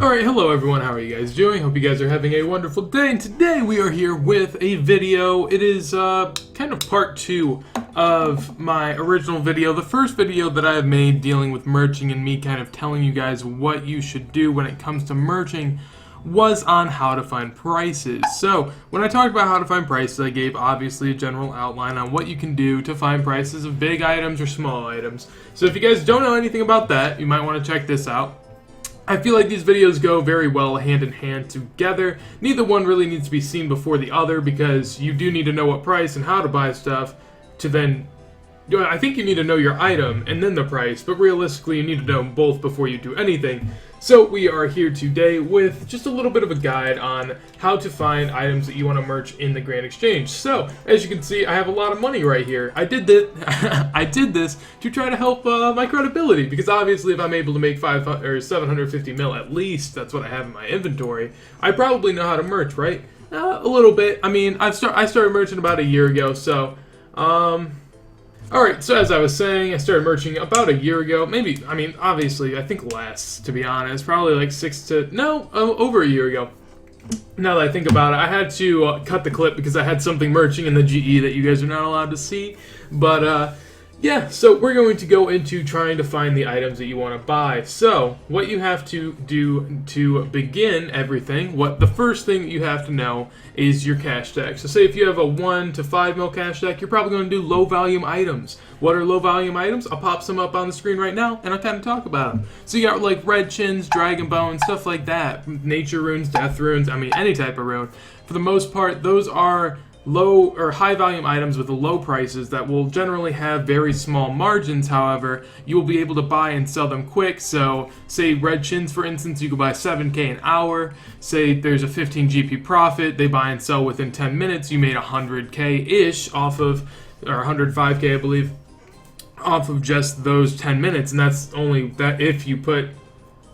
Alright, hello everyone, how are you guys doing? Hope you guys are having a wonderful day, and today we are here with a video. It is kind of part 2 of my original video, the first video that I have made dealing with merching and me kind of telling you guys what you should do when it comes to merching was on how to find prices. So, when I talked about how to find prices, I gave obviously a general outline on what you can do to find prices of big items or small items. So if you guys don't know anything about that, you might want to check this out. I feel like these videos go very well hand in hand together. Neither one really needs to be seen before the other because you do need to know what price and how to buy stuff to then... I think you need to know your item and then the price, but realistically you need to know both before you do anything. So we are here today with just a little bit of a guide on how to find items that you want to merch in the Grand Exchange. So, as you can see, I have a lot of money right here. I did this to try to help my credibility, because obviously if I'm able to make 500 or 750 mil at least, that's what I have in my inventory, I probably know how to merch, right? A little bit. I mean, I started merching about a year ago, so alright, so as I was saying, I started merching about a year ago. Maybe, I mean, obviously, I think less, to be honest. Probably like over a year ago. Now that I think about it, I had to cut the clip because I had something merching in the GE that you guys are not allowed to see. But, yeah, so we're going to go into trying to find the items that you want to buy. So, what you have to do to begin everything, the first thing that you have to know is your cash deck. So say if you have a 1 to 5 mil cash deck, you're probably going to do low volume items. What are low volume items? I'll pop some up on the screen right now and I'll kind of talk about them. So you got like red chins, dragon bones, stuff like that. Nature runes, death runes, I mean any type of rune. For the most part, those are low or high volume items with low prices that will generally have very small margins. However, you will be able to buy and sell them quick. So say red chins, for instance, you could buy 7k an hour. Say there's a 15 GP profit, they buy and sell within 10 minutes, you made 100k ish off of, or 105k I believe, off of just those 10 minutes. And that's only that if you put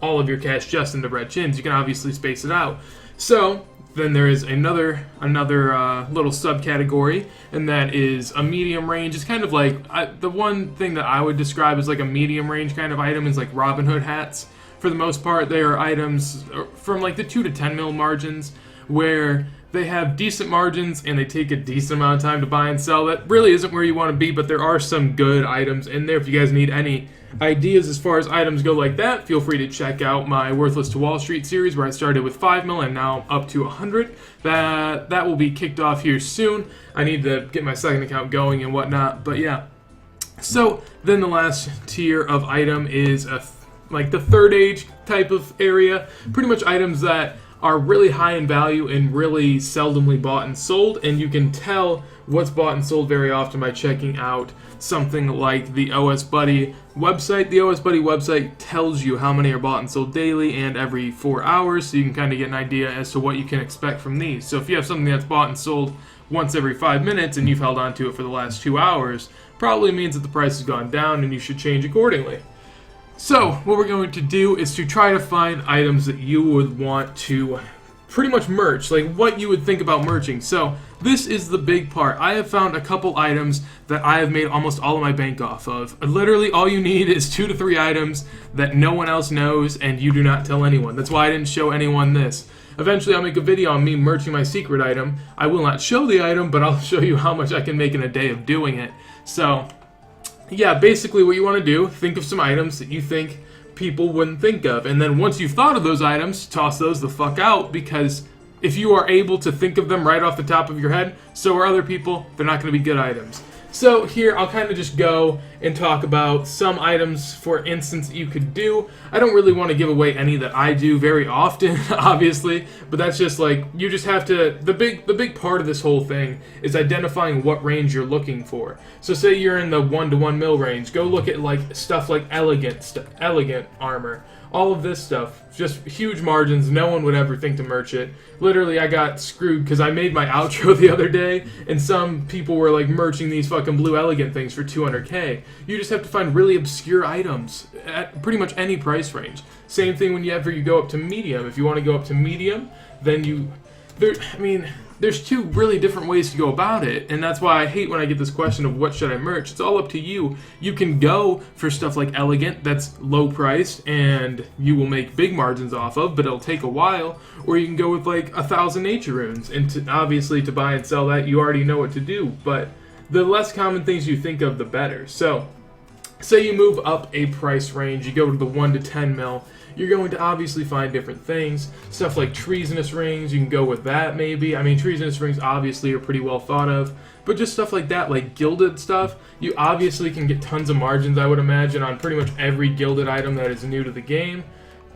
all of your cash just into red chins. You can obviously space it out. So then there is another little subcategory, and that is a medium range. It's kind of like, the one thing that I would describe as like a medium range kind of item is like Robin Hood hats. For the most part, they are items from like the 2 to 10 mil margins, where they have decent margins and they take a decent amount of time to buy and sell. That really isn't where you want to be, but there are some good items in there. If you guys need any ideas as far as items go like that, feel free to check out my Worthless to Wall Street series, where I started with 5 mil and now up to 100. That will be kicked off here soon. I need to get my second account going and whatnot, but yeah. So then the last tier of item is like the third age type of area. Pretty much items that are really high in value and really seldomly bought and sold, and you can tell what's bought and sold very often by checking out something like the OS Buddy website. The OS Buddy website tells you how many are bought and sold daily and every 4 hours, so you can kind of get an idea as to what you can expect from these. So if you have something that's bought and sold once every 5 minutes and you've held on to it for the last 2 hours, probably means that the price has gone down and you should change accordingly. So, what we're going to do is to try to find items that you would want to pretty much merch, like what you would think about merching. So, this is the big part. I have found a couple items that I have made almost all of my bank off of. Literally, all you need is 2 to 3 items that no one else knows and you do not tell anyone. That's why I didn't show anyone this. Eventually, I'll make a video on me merching my secret item. I will not show the item, but I'll show you how much I can make in a day of doing it. So, yeah, basically what you want to do, think of some items that you think people wouldn't think of. And then once you've thought of those items, toss those the fuck out, because if you are able to think of them right off the top of your head, so are other people, they're not going to be good items. So here, I'll kind of just go and talk about some items, for instance, that you could do. I don't really want to give away any that I do very often, obviously, but that's just like, you just have to, the big part of this whole thing is identifying what range you're looking for. So say you're in the 1 to 1 mil range, go look at like stuff like elegant armor. All of this stuff, just huge margins, no one would ever think to merch it. Literally, I got screwed because I made my outro the other day, and some people were like merching these fucking blue elegant things for 200k. You just have to find really obscure items at pretty much any price range. Same thing whenever you go up to medium. If you want to go up to medium, then there's two really different ways to go about it, and that's why I hate when I get this question of what should I merch. It's all up to you. You can go for stuff like Elegant that's low priced and you will make big margins off of, but it'll take a while, or you can go with like 1,000 nature runes, and obviously to buy and sell that you already know what to do, but the less common things you think of, the better. So say you move up a price range, you go to the 1 to 10 mil, you're going to obviously find different things. Stuff like treasonous rings, you can go with that maybe. I mean, treasonous rings obviously are pretty well thought of, but just stuff like that, like gilded stuff, you obviously can get tons of margins, I would imagine, on pretty much every gilded item that is new to the game.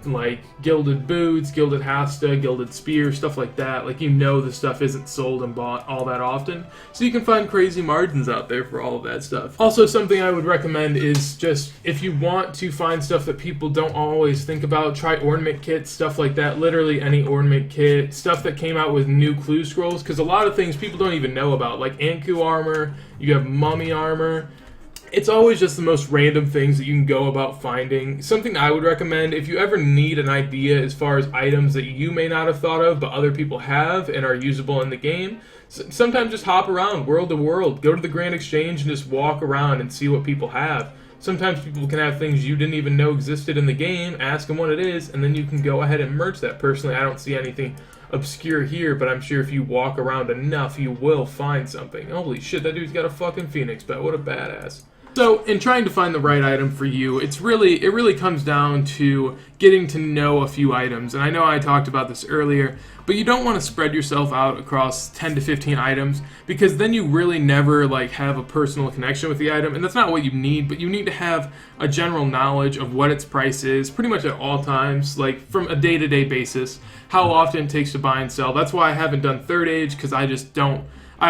Like gilded boots, gilded hasta, gilded spear, stuff like that. Like, you know, the stuff isn't sold and bought all that often, so you can find crazy margins out there for all of that stuff. Also, something I would recommend is just, if you want to find stuff that people don't always think about, try ornament kits, stuff like that. Literally any ornament kit, stuff that came out with new clue scrolls, because a lot of things people don't even know about, like Anku armor, you have mummy armor. It's always just the most random things that you can go about finding. Something I would recommend, if you ever need an idea as far as items that you may not have thought of but other people have and are usable in the game, sometimes just hop around world to world, go to the Grand Exchange and just walk around and see what people have. Sometimes people can have things you didn't even know existed in the game, ask them what it is, and then you can go ahead and merch that. Personally, I don't see anything obscure here, but I'm sure if you walk around enough, you will find something. Holy shit, that dude's got a fucking phoenix pet. What a badass. So, in trying to find the right item for you, it really comes down to getting to know a few items. And I know I talked about this earlier, but you don't want to spread yourself out across 10 to 15 items, because then you really never have a personal connection with the item, and that's not what you need. But you need to have a general knowledge of what its price is pretty much at all times, like from a day-to-day basis, how often it takes to buy and sell. That's why I haven't done Third Age, because I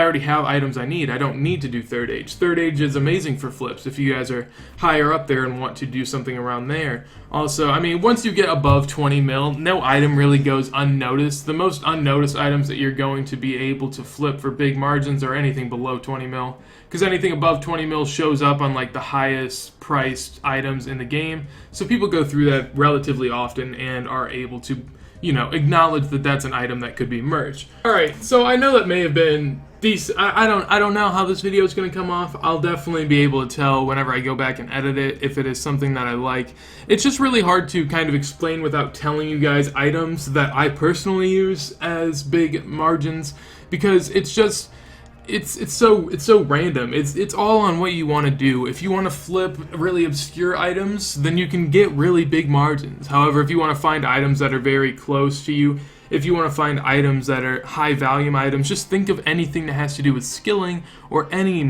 already have items I need. I don't need to do Third Age. Third Age is amazing for flips if you guys are higher up there and want to do something around there. Also, I mean, once you get above 20 mil, no item really goes unnoticed. The most unnoticed items that you're going to be able to flip for big margins are anything below 20 mil. Because anything above 20 mil shows up on like the highest priced items in the game. So people go through that relatively often and are able to, acknowledge that that's an item that could be merged. Alright, so I know that may have been decent. I don't know how this video is going to come off. I'll definitely be able to tell whenever I go back and edit it if it is something that I like. It's just really hard to kind of explain without telling you guys items that I personally use as big margins, because it's just it's so random. It's all on what you want to do. If you want to flip really obscure items, then you can get really big margins. However, if you want to find items that are very close to you, if you want to find items that are high volume items, just think of anything that has to do with skilling or any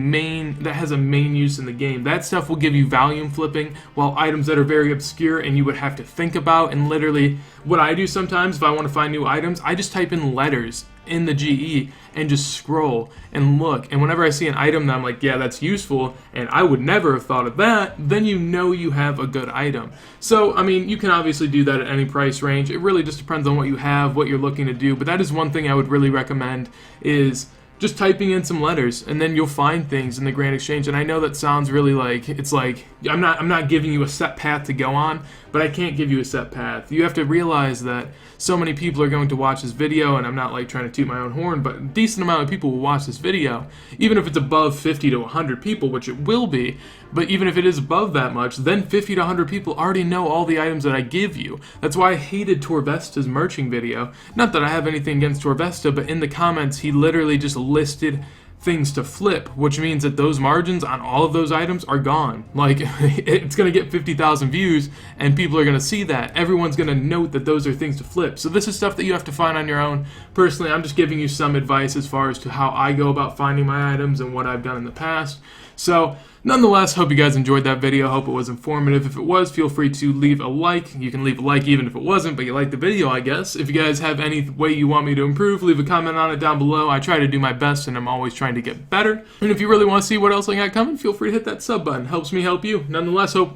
that has a main use in the game. That stuff will give you volume flipping, while items that are very obscure and you would have to think about, and literally what I do sometimes if I want to find new items, I just type in letters in the GE and just scroll and look, and whenever I see an item that I'm like, yeah, that's useful and I would never have thought of that, then you know you have a good item. So I mean, you can obviously do that at any price range. It really just depends on what you have, what you're looking to do, but that is one thing I would really recommend, is just typing in some letters, and then you'll find things in the Grand Exchange. And I know that sounds really it's like I'm not giving you a set path to go on, but I can't give you a set path. You have to realize that so many people are going to watch this video, and I'm not trying to toot my own horn, but a decent amount of people will watch this video, even if it's above 50 to 100 people, which it will be. But even if it is above that much, then 50 to 100 people already know all the items that I give you. That's why I hated Torvesta's merching video. Not that I have anything against Torvesta, but in the comments he literally just listed things to flip, which means that those margins on all of those items are gone. It's going to get 50,000 views and people are going to see that. Everyone's going to note that those are things to flip. So this is stuff that you have to find on your own. Personally, I'm just giving you some advice as far as to how I go about finding my items and what I've done in the past. So nonetheless, hope you guys enjoyed that video. Hope it was informative. If it was, feel free to leave a like. You can leave a like even if it wasn't, but you liked the video, I guess. If you guys have any way you want me to improve, leave a comment on it down below. I try to do my best, and I'm always trying to get better. And if you really want to see what else I got coming, feel free to hit that sub button. Helps me help you. Nonetheless, with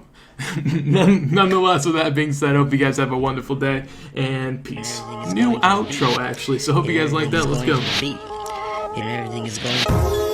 that being said, hope you guys have a wonderful day, and peace. New outro, actually, so hope you guys like that. Let's go. Everything is going